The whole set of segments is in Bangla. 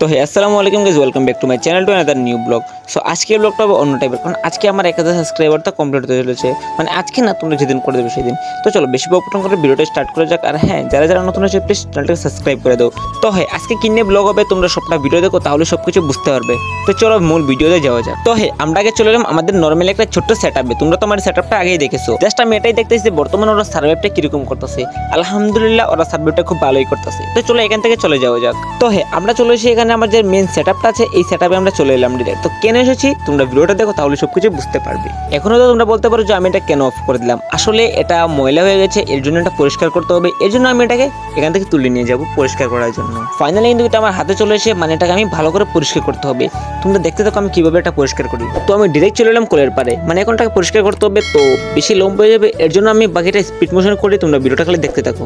তো হে আসসালামু আলাইকুম guys, welcome back to my channel to another new blog. So আজকের ব্লগটা অন্য টাইপের, কারণ আজকে আমার 1000 সাবস্ক্রাইবার তো কমপ্লিট হতে চলেছে। মানে আজকে না, তোমরা যেদিন করে দেবে সেদিন। তো চলো বেশি বকটন করে ভিডিওটা স্টার্ট করে যাক। আর হ্যাঁ, যারা যারা নতুন আছে প্লিজ চ্যানেলটাকে সাবস্ক্রাইব করে দাও। তো হ্যাঁ, আজকে কিনে ব্লগ হবে, তোমরা সবটা ভিডিও দেখো, তাহলে সব কিছু বুঝতে পারবে। তো চলো মূল ভিডিওতে যাওয়া যাক। তো হ্যাঁ, আমরা আগে চলে এলাম আমাদের নর্মাল একটা ছোট্ট সেটআপে। তোমরা তো আমার সেটআপটা আগেই দেখেছো। জাস্ট আমি এটাই দেখতেছি যে বর্তমানে ওরা সার্ভাইভটা কিরকম করতেছে। আলহামদুলিল্লাহ, ওরা সার্ভাইভটা খুব ভালোই করতেছে। তো চলো এখান থেকে চলে যাওয়া যাক। তো হ্যাঁ, আমরা চলে এসেছি এখানে আমাদের মেন সেটআপটা আছে, এই সেটআপে আমরা চলে এলাম ডিরেক্ট। তো কেন এসেছি তোমরা ভিডিওটা দেখো, তাহলে সবকিছু বুঝতে পারবে। এখনো তো তোমরা বলতে পারো যে আমি এটা কেন অফ করে দিলাম। আসলে এটা ময়লা হয়ে গেছে, এর জন্য এটা পরিষ্কার করতে হবে। এর জন্য আমি এটাকে এখান থেকে তুলে নিয়ে যাব পরিষ্কার করার জন্য। ফাইনালি কিন্তু এটা আমার হাতে চলে এসে, মানে এটাকে আমি ভালো করে পরিষ্কার করতে হবে। তোমরা দেখতে থাকো আমি কিভাবে এটা পরিষ্কার করি। তো আমি ডিরেক্ট চলে এলাম কলের পারে, মানে এখন এটাকে পরিষ্কার করতে হবে। তো বেশি লম্বা হয়ে যাবে, এর জন্য আমি বাকিটা স্পিড মোশন করি। তোমরা ভিডিওটা খালি দেখতে থাকো।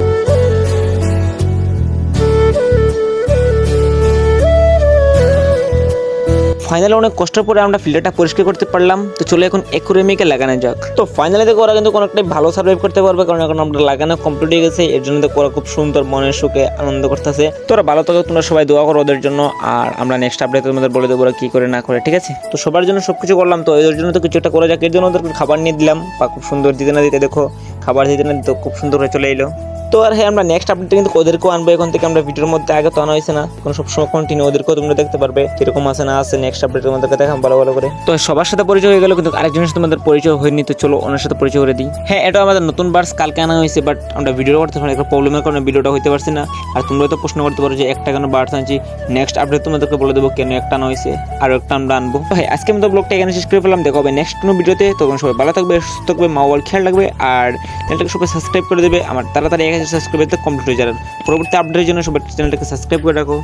ফাইনালি অনেক কষ্টের পরে আমরা ফিল্টারটা পরিষ্কার করতে পারলাম। তো চলে এখন অ্যাকুয়ারিয়ামে লাগানো যাক। তো ফাইনালি দেখো ওরা কিন্তু অনেকটাই ভালো সার্ভাইভ করতে পারবে, কারণ এখন আমরা লাগানো কমপ্লিট হয়ে গেছে। এর জন্য দেখো ওরা খুব সুন্দর মনের সুখে আনন্দ করতেছে। তো ওরা ভালো থাকো, তোমরা সবাই দোয়া করো ওদের জন্য। আর আমরা নেক্সট আপডেট তোমাদের বলে দেবো ওরা কি করে না করে, ঠিক আছে? তো সবার জন্য সবকিছু করলাম, তো এদের জন্য তো কিছু একটা করা যাক। এর জন্য ওদেরকে খাবার নিয়ে দিলাম, বা খুব সুন্দর দিতে না দিতে দেখো খাবার দিতে না দিতে খুব সুন্দর হয়ে চলে এলো। তো আর হ্যাঁ, আমরা নেক্সট আপডেটে কিন্তু ওদেরকেও আনবো এখন থেকে। আমরা ভিডিওর মধ্যে আগে তো আনা হয়েছে না, এখন সবসময় কন্টিনিউ ওদেরকেও তোমরা দেখতে পারবে কিরকম আছে না আছে। নেক্সট আপডেটে তোমাদেরকে দেখাম ভালো ভালো করে। তো সবার সাথে পরিচয় হয়ে গেল, কিন্তু আরেকজনের সাথে তোমাদের পরিচয় হয়নি। তো চলো ওনার সাথে পরিচয় করে দিই। হ্যাঁ, এটা আমাদের নতুন বার্স, কালকে আনা হয়েছে, বাট আমরা ভিডিও করতে পারি একটা প্রবলেমের কারণে ভিডিওটা হইতে পারছি না। আর তোমরা তো প্রশ্ন করতে পারো যে একটা কেন বার্স আনছি। নেক্সট আপডেট তোমাদেরকে বলে দেবো কেন একটা আনা হয়েছে, আর একটা আমরা আনবো। তো হ্যাঁ, আজকে আমাদের ব্লগটা এখানে শেষ করে ফেললাম। দেখা হবে নেক্সট কোনো ভিডিওতে। তখন সবাই ভালো থাকবে, সুস্থ থাকবে, মা বাবার খেয়াল রাখবে। আর চ্যানেলটাকে সবাই সাবস্ক্রাইব করে দেবে। আমার তাড়াতাড়ি 1000 সাবস্ক্রাইবার কমপ্লিট হয়ে যাবে। পরবর্তী আপডেটের জন্য সবাই চ্যানেলটাকে সাবস্ক্রাইব করে রাখো।